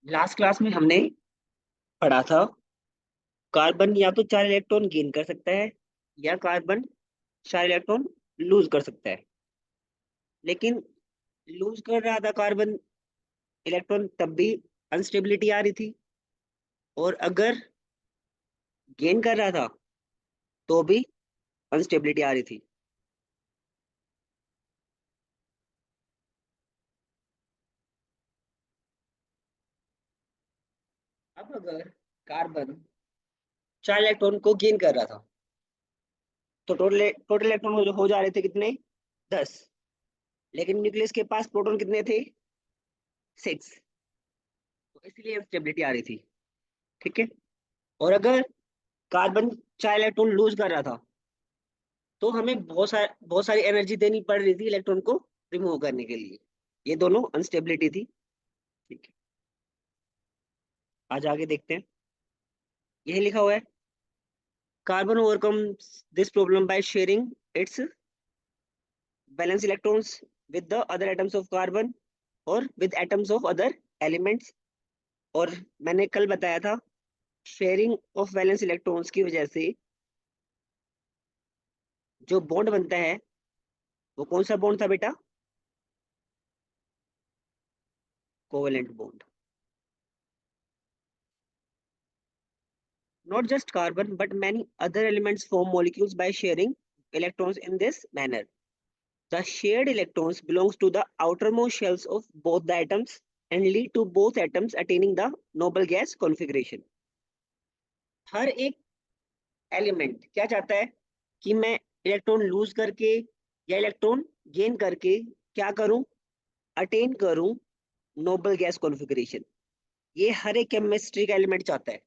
Last class में हमने पढ़ा था कार्बन या तो 4 इलेक्ट्रॉन गेन कर सकता है या कार्बन 4 इलेक्ट्रॉन लूज कर सकता है। लेकिन लूज कर रहा था कार्बन इलेक्ट्रॉन तब भी अनस्टेबिलिटी आ रही थी, और अगर गेन कर रहा था तो भी अनस्टेबिलिटी आ रही थी। अब अगर कार्बन 4 इलेक्ट्रॉन को गेन कर रहा था तो टोटल टोटल इलेक्ट्रॉन हो जा रहे थे कितने? 10। लेकिन न्यूक्लियस के पास प्रोटॉन कितने थे? 6। तो इसलिए अनस्टेबिलिटी आ रही थी। ठीक है। और अगर कार्बन 4 इलेक्ट्रॉन लूज कर रहा था तो हमें बहुत सारी एनर्जी देनी पड़ रही थी इलेक्ट्रॉन को रिमूव करने के लिए। ये दोनों अनस्टेबिलिटी थी। ठीक है। आज आगे देखते हैं। यही लिखा हुआ है, carbon overcome this problem by sharing its valence electrons with the other atoms of carbon और with atoms of other elements. और मैंने कल बताया था, शेयरिंग ऑफ वैलेंस इलेक्ट्रॉन्स की वजह से जो बॉन्ड बनता है वो कौन सा बॉन्ड था बेटा? Covalent bond. Not just carbon, but many other elements form molecules by sharing electrons in this manner. The shared electrons belongs to the outermost shells of both the atoms and lead to both atoms attaining the noble gas configuration. हर एक element क्या चाहता है कि मैं electron lose करके या electron gain करके क्या करूं? अटेन करूं नोबल गैस कॉन्फ़िगरेशन। ये हर एक केमिस्ट्री का एलिमेंट चाहता है।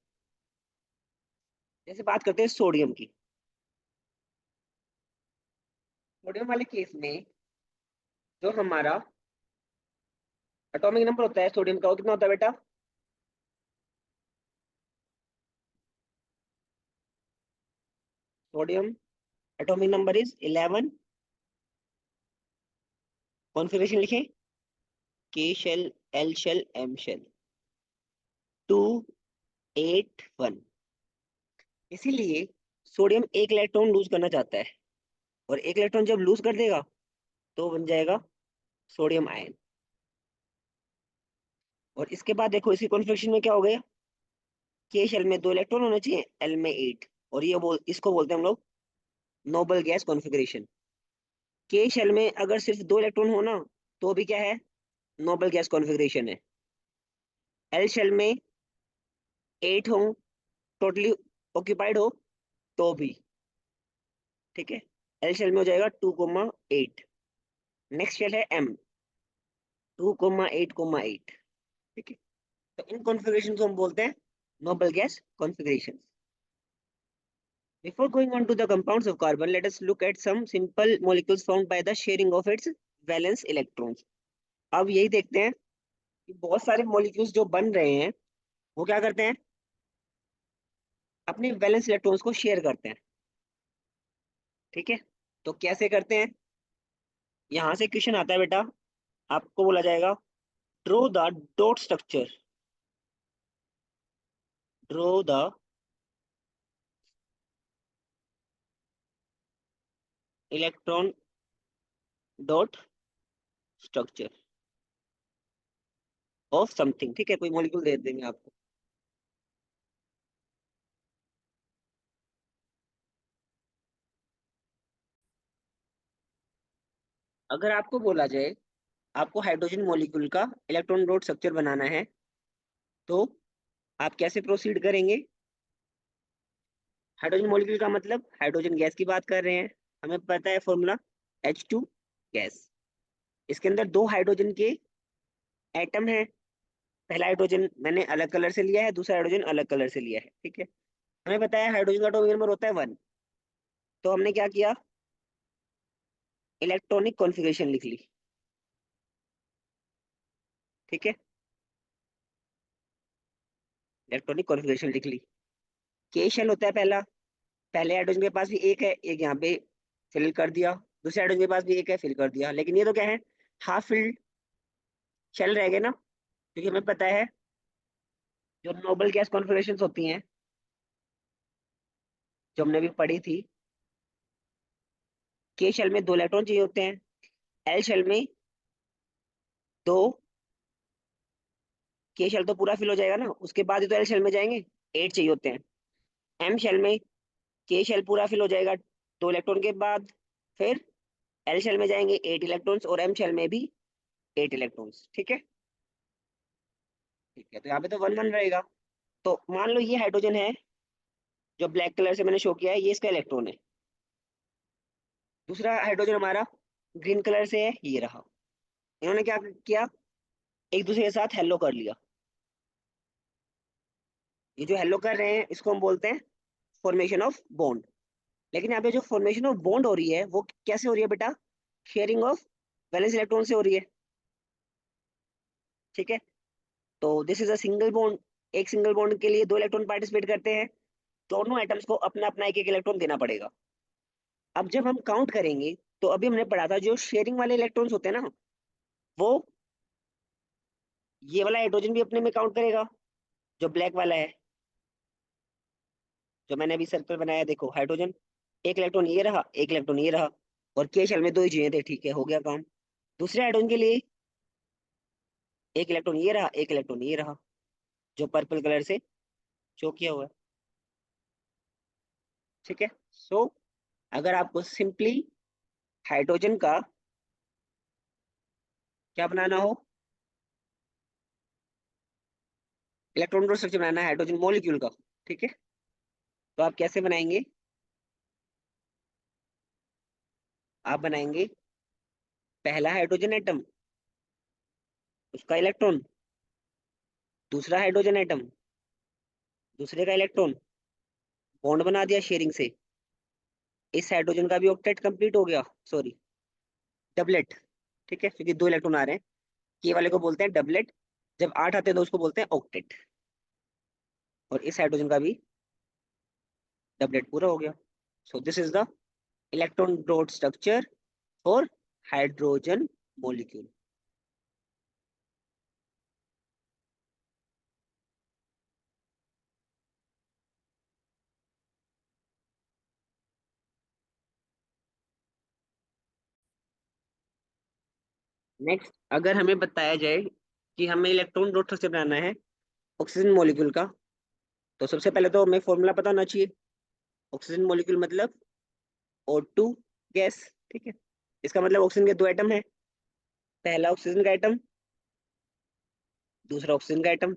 जैसे बात करते हैं सोडियम की। सोडियम वाले केस में जो हमारा एटॉमिक नंबर होता है सोडियम का, वो कितना होता है बेटा? Sodium atomic number is 11। Configuration लिखें, K shell, L shell, M shell, 2 8 1। इसीलिए सोडियम एक इलेक्ट्रॉन लूज करना चाहता है, और एक इलेक्ट्रॉन जब लूज कर देगा तो बन जाएगा सोडियम आयन। और इसके बाद देखो इसी कॉन्फ़िगरेशन में क्या हो गया, के शेल में 2 इलेक्ट्रॉन होने चाहिए, एल में 8। और इसको बोलते हैं हम लोग नोबल गैस कॉन्फ़िगरेशन। के शेल में अगर सिर्फ 2 इलेक्ट्रॉन हो ना तो भी क्या है? नोबल गैस कॉन्फ़िगरेशन है। एल शेल में 8 हो, टोटली ऑक्यूपाइड हो, तो भी ठीक है। एल शेल में हो जाएगा 2 8। नेक्स्ट शेल है एम, 2 8 8। ठीक है। तो इन कॉन्फ़िगरेशन को हम बोलते हैं noble gas configuration. Before going on to the compounds of carbon, let us look at some simple molecules formed by the sharing of its valence electrons. अब यही देखते हैं कि बहुत सारे मॉलिक्यूल्स जो बन रहे हैं वो क्या करते हैं? अपने वैलेंस इलेक्ट्रॉन्स को शेयर करते हैं। ठीक है। तो कैसे करते हैं? यहां से क्वेश्चन आता है बेटा, आपको बोला जाएगा draw the dot structure. Draw the electron dot structure of something. ठीक है, कोई मॉलिक्यूल दे देंगे आपको। अगर आपको बोला जाए आपको हाइड्रोजन मॉलिक्यूल का इलेक्ट्रॉन डॉट स्ट्रक्चर बनाना है तो आप कैसे प्रोसीड करेंगे? हाइड्रोजन मॉलिक्यूल का मतलब हाइड्रोजन गैस की बात कर रहे हैं। हमें पता है फॉर्मूला, H2 गैस। इसके अंदर 2 हाइड्रोजन के एटम है। पहला हाइड्रोजन मैंने अलग कलर से लिया है, दूसरा हाइड्रोजन अलग कलर से लिया है। ठीक है। हमें पता है हाइड्रोजन का एटॉमिक नंबर होता है 1। तो हमने क्या किया? इलेक्ट्रॉनिक कॉन्फ़िगरेशन लिख ली। ठीक है। इलेक्ट्रॉनिक कॉन्फ़िगरेशन लिख ली। के शेल होता है पहला। पहले हाइड्रोजन के पास भी एक है, एक यहाँ पे फिल कर दिया। दूसरे हाइड्रोजन के पास भी एक है, फिल कर दिया। लेकिन ये तो क्या है? हाफ फिल्ड शेल रह गए ना, क्योंकि हमें पता है जो नोबल गैस कॉन्फ़िगरेशंस होती हैं, जो हमने भी पढ़ी थी, के शेल में 2 इलेक्ट्रॉन चाहिए होते हैं, एल शेल में दो। के शेल तो पूरा फिल हो जाएगा ना, उसके बाद ही तो एल शेल में जाएंगे, 8 चाहिए होते हैं। एम शेल में के शेल पूरा फिल हो जाएगा 2 इलेक्ट्रॉन के बाद, फिर एल शेल में जाएंगे 8 इलेक्ट्रॉन्स, और एम शेल में भी 8 इलेक्ट्रॉन्स। ठीक है। ठीक है, तो यहाँ पे तो 1 1 रहेगा। तो मान लो ये हाइड्रोजन है, जो ब्लैक कलर से मैंने शो किया है, ये इसका इलेक्ट्रॉन है। दूसरा हाइड्रोजन हमारा ग्रीन कलर से है, ये रहा। इन्होंने क्या किया, एक दूसरे के साथ हेलो कर लिया। ये जो हेलो कर रहे हैं, इसको हम बोलते हैं फॉर्मेशन ऑफ बॉन्ड। लेकिन यहाँ पे जो फॉर्मेशन ऑफ बॉन्ड हो रही है, वो कैसे हो रही है बेटा, शेयरिंग ऑफ वैलेंस इलेक्ट्रॉन से हो रही है। ठीक है। तो this is a single bond. एक सिंगल बॉन्ड के लिए 2 इलेक्ट्रॉन पार्टिसिपेट करते हैं, दोनों एटम्स को अपना अपना एक एक इलेक्ट्रॉन देना पड़ेगा। अब जब हम काउंट करेंगे, तो अभी हमने पढ़ा था जो शेयरिंग वाले इलेक्ट्रॉन्स होते हैं ना, वो ये वाला हाइड्रोजन भी अपने में काउंट करेगा, जो ब्लैक वाला है, जो मैंने अभी सर्कल बनाया, देखो हाइड्रोजन, एक इलेक्ट्रॉन ये रहा, एक इलेक्ट्रॉन ये रहा, और के शेल में 2 ही चाहिए थे। ठीक है, हो गया काम। दूसरे हाइड्रोजन के लिए एक इलेक्ट्रॉन ये रहा, एक इलेक्ट्रॉन ये रहा, जो पर्पल कलर से शो किया हुआ है। ठीक है। सो अगर आपको सिंपली हाइड्रोजन का क्या बनाना हो, इलेक्ट्रॉन स्ट्रक्चर बनाना है हाइड्रोजन मॉलिक्यूल का, ठीक है, तो आप कैसे बनाएंगे, आप बनाएंगे पहला हाइड्रोजन एटम, उसका इलेक्ट्रॉन, दूसरा हाइड्रोजन एटम, दूसरे का इलेक्ट्रॉन, बॉन्ड बना दिया शेयरिंग से, इस हाइड्रोजन का भी ऑक्टेट कंप्लीट हो गया, सॉरी डबलेट। ठीक है, क्योंकि 2 इलेक्ट्रॉन आ रहे हैं, ये वाले को बोलते हैं डबलेट, जब 8 आते हैं तो उसको बोलते हैं ऑक्टेट, और इस हाइड्रोजन का भी डबलेट पूरा हो गया। So this is the electron dot structure for hydrogen molecule. Next, अगर हमें बताया जाए कि हमें इलेक्ट्रॉन डॉट स्ट्रक्चर बनाना है ऑक्सीजन मॉलिक्यूल का, तो सबसे पहले तो हमें फॉर्मूला पता होना चाहिए। ऑक्सीजन मॉलिक्यूल मतलब O2 गैस। ठीक है, इसका मतलब ऑक्सीजन के 2 एटम है, पहला ऑक्सीजन का एटम, दूसरा ऑक्सीजन का एटम।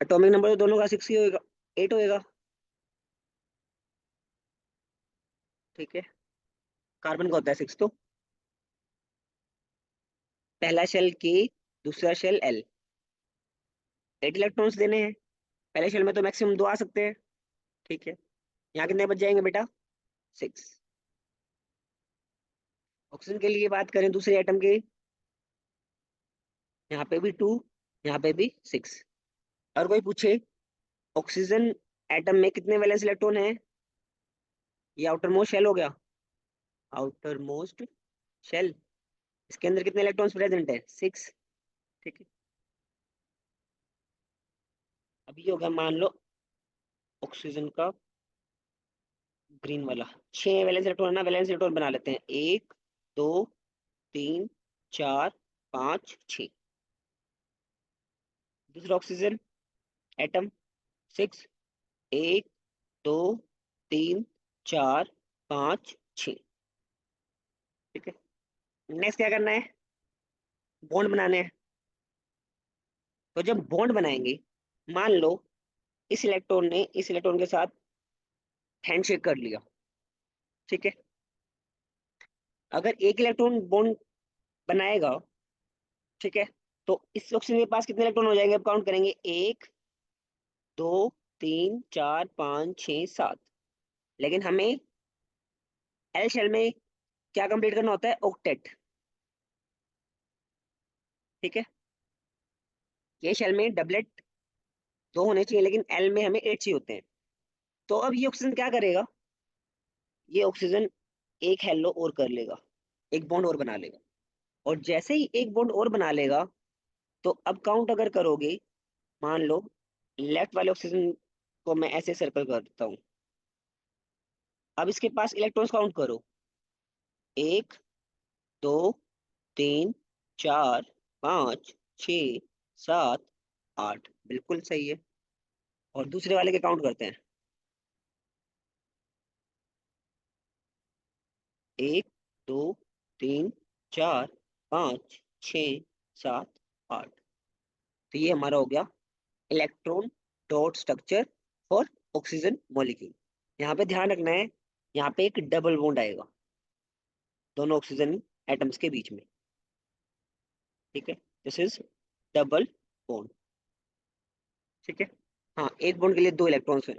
एटॉमिक नंबर तो दोनों का 6 ही होएगा, 8 होएगा। ठीक है, कार्बन का होता है 6, तो पहला शेल के, दूसरा शेल एल, 8 इलेक्ट्रॉन्स देने हैं। पहले शेल में तो मैक्सिमम 2 आ सकते हैं। ठीक है, यहाँ कितने बच जाएंगे बेटा, 6। ऑक्सीजन के लिए बात करें दूसरे एटम के, यहाँ पे भी 2, यहाँ पे भी 6। और कोई पूछे ऑक्सीजन एटम में कितने वैलेंस इलेक्ट्रॉन हैं, ये आउटर मोस्ट शेल हो गया, आउटर मोस्ट शेल, इसके अंदर कितने इलेक्ट्रॉन्स प्रेजेंट है, 6। ठीक है, अभी होगा मान लो ऑक्सीजन का ग्रीन वाला, 6 वैलेंस इलेक्ट्रॉन है ना, वैलेंस इलेक्ट्रॉन बना लेते हैं, 1 2 3 4 5 6। दूसरा ऑक्सीजन एटम 6, 1 2 3 4 5 6। ठीक है, नेक्स्ट क्या करना है, बॉन्ड बनाने हैं। तो जब बॉन्ड बनाएंगे, मान लो इस इलेक्ट्रॉन ने इस इलेक्ट्रॉन के साथ हैंडशेक कर लिया। ठीक है, अगर एक इलेक्ट्रॉन बॉन्ड बनाएगा, ठीक है, तो इस ऑक्सीजन के पास कितने इलेक्ट्रॉन हो जाएंगे, अब काउंट करेंगे, 1 2 3 4 5 6 7। लेकिन हमें एल शेल में क्या कंप्लीट करना होता है, ऑक्टेट। ठीक है, ये शेल में डबलेट 2 होने चाहिए, लेकिन एल में हमें 8 चाहिए होते हैं। तो अब ये ऑक्सीजन क्या करेगा, ये ऑक्सीजन एक हेलो और कर लेगा, एक बॉन्ड और बना लेगा, और जैसे ही एक बॉन्ड और बना लेगा, तो अब काउंट अगर करोगे, मान लो लेफ्ट वाले ऑक्सीजन को मैं ऐसे सर्कल कर देता हूँ। अब इसके पास इलेक्ट्रॉन्स काउंट करो, 1 2 3 4 5 6 7 8, बिल्कुल सही है। और दूसरे वाले के काउंट करते हैं, 1 2 3 4 5 6 7 8। तो ये हमारा हो गया electron dot structure for oxygen molecule. यहाँ पे ध्यान रखना है, यहाँ पे एक डबल बॉन्ड आएगा दोनों ऑक्सीजन एटम्स के बीच में, ठीक है। दिस इज डबल बॉन्ड, ठीक है। हाँ, एक बॉन्ड के लिए 2 इलेक्ट्रॉन्स हैं,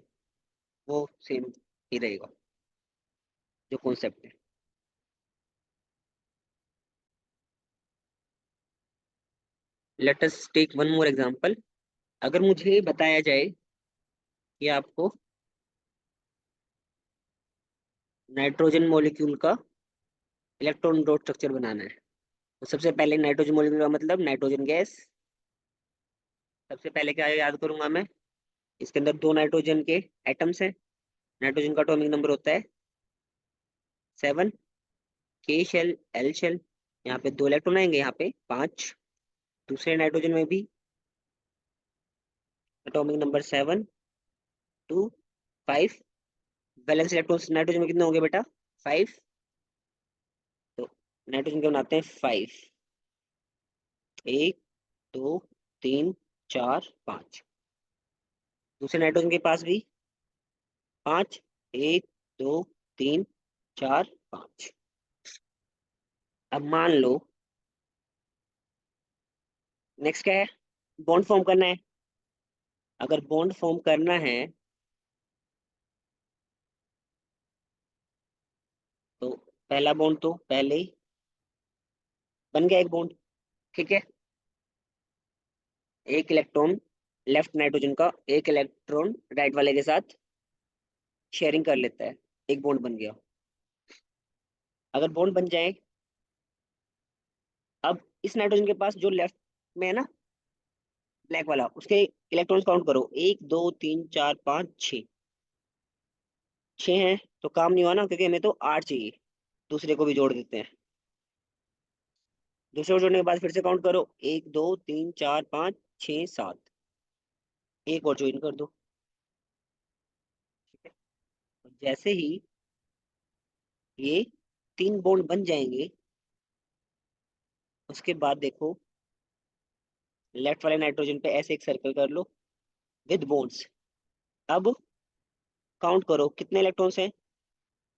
वो सेम ही रहेगा जो कॉन्सेप्ट है। Let us take one more example. अगर मुझे बताया जाए कि आपको नाइट्रोजन मॉलिक्यूल का इलेक्ट्रॉन डॉट स्ट्रक्चर बनाना है, तो सबसे पहले नाइट्रोजन मॉलिक्यूल का मतलब नाइट्रोजन गैस। सबसे पहले क्या याद करूंगा मैं, इसके अंदर 2 नाइट्रोजन के एटम्स हैं। नाइट्रोजन का एटॉमिक नंबर होता है 7, के शेल एल शेल। यहाँ पे 2 इलेक्ट्रॉन आएंगे, यहाँ पे 5। दूसरे नाइट्रोजन में भी atomic number 7 2 5। Balance electrons nitrogen में कितने होंगे बेटा, 5। तो नाइट्रोजन के बनाते हैं 5, 1 2 3 4 5। दूसरे नाइट्रोजन के पास भी 5, 1 2 3 4 5। अब मान लो नेक्स्ट क्या है, बॉन्ड फॉर्म करना है। अगर बॉन्ड फॉर्म करना है तो पहला बॉन्ड तो पहले ही बन गया, एक बॉन्ड, ठीक है। एक इलेक्ट्रॉन लेफ्ट नाइट्रोजन का एक इलेक्ट्रॉन राइट वाले के साथ शेयरिंग कर लेता है, एक बॉन्ड बन गया। अगर बॉन्ड बन जाए, अब इस नाइट्रोजन के पास जो लेफ्ट में है ना, ब्लैक वाला, उसके इलेक्ट्रॉन्स काउंट करो, 1 2 3 4 5 6। 6 हैं तो काम नहीं हुआ ना, क्योंकि हमें तो 8 चाहिए। दूसरे को भी जोड़ देते हैं। दूसरे को जोड़ने के बाद फिर से काउंट करो, 1 2 3 4 5 6 7। एक और ज्वाइन कर दो, ठीक है। तो जैसे ही ये 3 बॉन्ड बन जाएंगे, उसके बाद देखो लेफ्ट वाले नाइट्रोजन पे ऐसे एक सर्कल कर लो विद बॉन्ड्स। अब काउंट करो कितने इलेक्ट्रॉन्स हैं,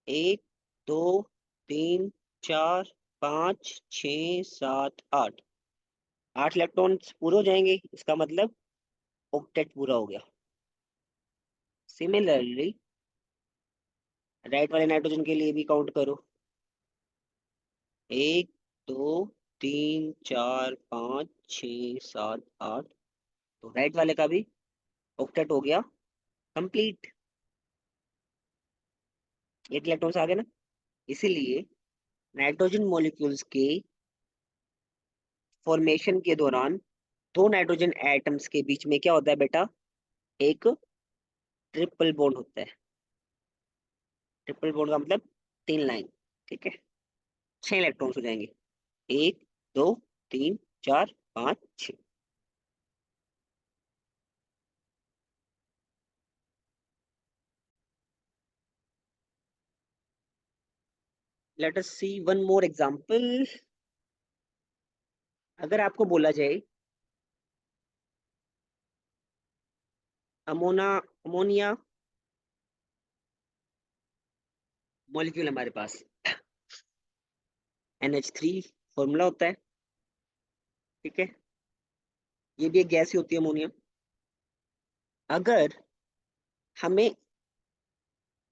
1 2 3 4 5 6 7 8। 8 इलेक्ट्रॉन्स पूरे हो जाएंगे, इसका मतलब ऑक्टेट पूरा हो गया। सिमिलरली राइट वाले नाइट्रोजन के लिए भी काउंट करो, 1 2 3 4 5 6 7 8। तो राइट वाले का भी ऑक्टेट हो गया कंप्लीट। 8 इलेक्ट्रॉन्स आ गए ना। इसीलिए नाइट्रोजन मॉलिक्यूल्स के फॉर्मेशन के दौरान 2 नाइट्रोजन एटम्स के बीच में क्या होता है बेटा, एक ट्रिपल बॉन्ड होता है। ट्रिपल बॉन्ड का मतलब 3 लाइन, ठीक है। 6 इलेक्ट्रॉन्स हो जाएंगे, 1 2 3 4 5 6। लेट अस सी वन मोर एग्जांपल। अगर आपको बोला जाए अमोनिया मॉलिक्यूल हमारे पास NH3 फॉर्मूला होता है, ठीक है। ये भी एक गैस ही होती है अमोनिया। अगर हमें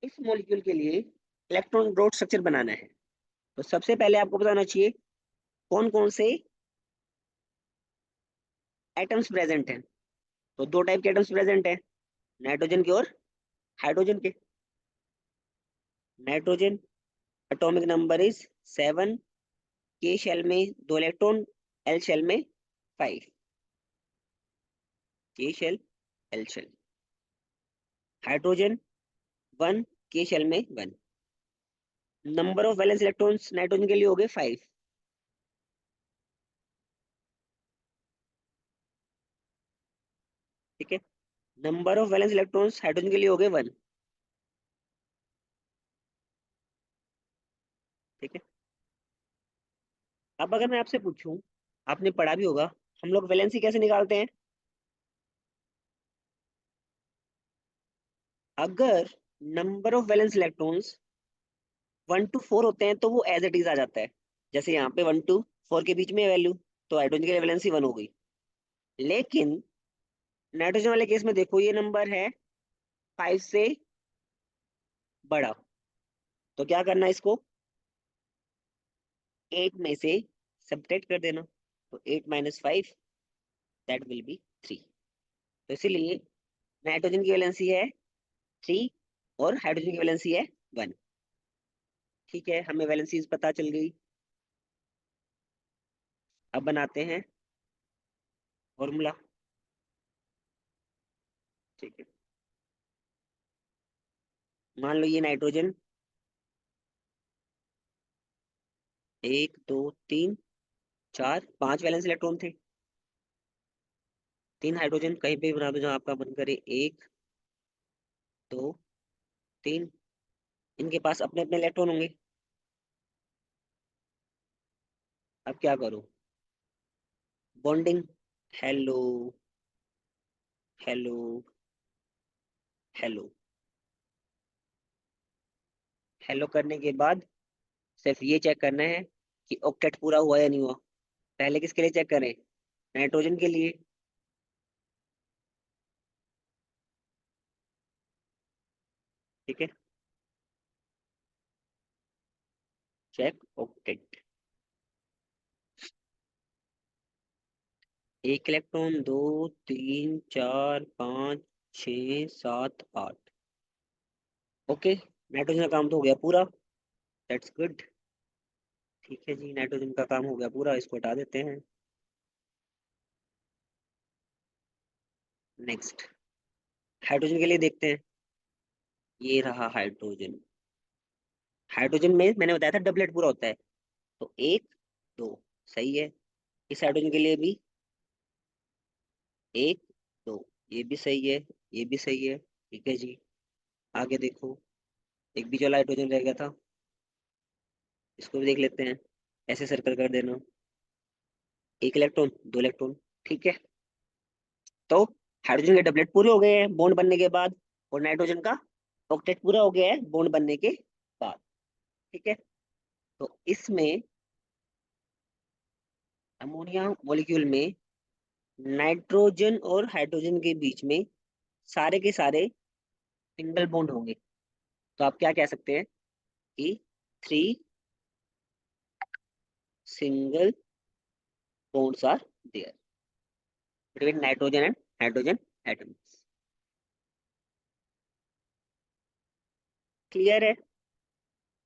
इस मॉलिक्यूल के लिए इलेक्ट्रॉन डॉट स्ट्रक्चर बनाना है, तो सबसे पहले आपको बताना चाहिए कौन कौन से एटम्स प्रेजेंट हैं। तो 2 टाइप के एटम्स प्रेजेंट हैं, नाइट्रोजन के और हाइड्रोजन के। नाइट्रोजन एटॉमिक नंबर इज 7, के शेल में 2 इलेक्ट्रॉन, एल शेल में 5। के शेल एल शेल। हाइड्रोजन 1, के शेल में 1। Number of valence electrons nitrogen के लिए हो गए 5। ठीक है। Number of valence electrons hydrogen के लिए हो गए 1। ठीक है। अब अगर मैं आपसे पूछूं, आपने पढ़ा भी होगा, हम लोग वैलेंसी कैसे निकालते हैं? अगर number of valence electrons 1 to 4 होते हैं तो वो एज इट इज आ जाता है। जैसे यहाँ पे 1 to 4 के बीच में वैल्यू, तो हाइड्रोजन की वैलेंसी 1 हो गई। लेकिन नाइट्रोजन वाले केस में देखो, ये नंबर है 5 से बड़ा, तो क्या करना है इसको? 8 में से सब्ट्रैक्ट कर देना। तो 8 - 5, दैट विल बी 3। तो इसीलिए नाइट्रोजन की वैलेंसी है 3 और हाइड्रोजन की वैलेंसी है 1। ठीक है, हमें वैलेंसीज पता चल गई। अब बनाते हैं फॉर्मूला। ठीक है। मान लो ये नाइट्रोजन 1 2 3 4 5 वैलेंस इलेक्ट्रॉन थे। 3 हाइड्रोजन कहीं पे भी बना दो जहां आपका मन करे। 1 2 3। इनके पास अपने अपने इलेक्ट्रॉन होंगे। अब क्या करो? Bonding. Hello, hello, hello. Hello करने के बाद सिर्फ ये चेक करना है कि ऑक्टेट पूरा हुआ या नहीं हुआ। पहले किसके लिए चेक करें? नाइट्रोजन के लिए। ठीक है। Check octet. 1 electron, 2 3 4 5 6 7 8। Okay, nitrogen का काम तो हो गया पूरा। That's good. ठीक है जी, नाइट्रोजन का काम हो गया पूरा, इसको हटा देते हैं। नेक्स्ट, हाइड्रोजन के लिए देखते हैं। ये रहा हाइड्रोजन। हाइड्रोजन में मैंने बताया था डबलेट पूरा होता है। तो 1 2 सही है। इस हाइड्रोजन के लिए भी 1 2, ये भी सही है, ये भी सही है। ठीक है जी। आगे देखो, एक बीच वाला हाइड्रोजन रह गया था, इसको भी देख लेते हैं। ऐसे सर्कल कर देना। 1 इलेक्ट्रॉन, 2 इलेक्ट्रॉन। ठीक है। तो हाइड्रोजन के डबलेट पूरे हो गए हैं बॉन्ड बनने के बाद, और नाइट्रोजन का ऑक्टेट पूरा हो गया है बॉन्ड बनने के बाद। ठीक है। तो इसमें अमोनिया मॉलिक्यूल में नाइट्रोजन और हाइड्रोजन के बीच में सारे के सारे सिंगल बॉन्ड होंगे। तो आप क्या कह सकते हैं कि 3 single bonds are there between nitrogen and hydrogen atoms। Clear है?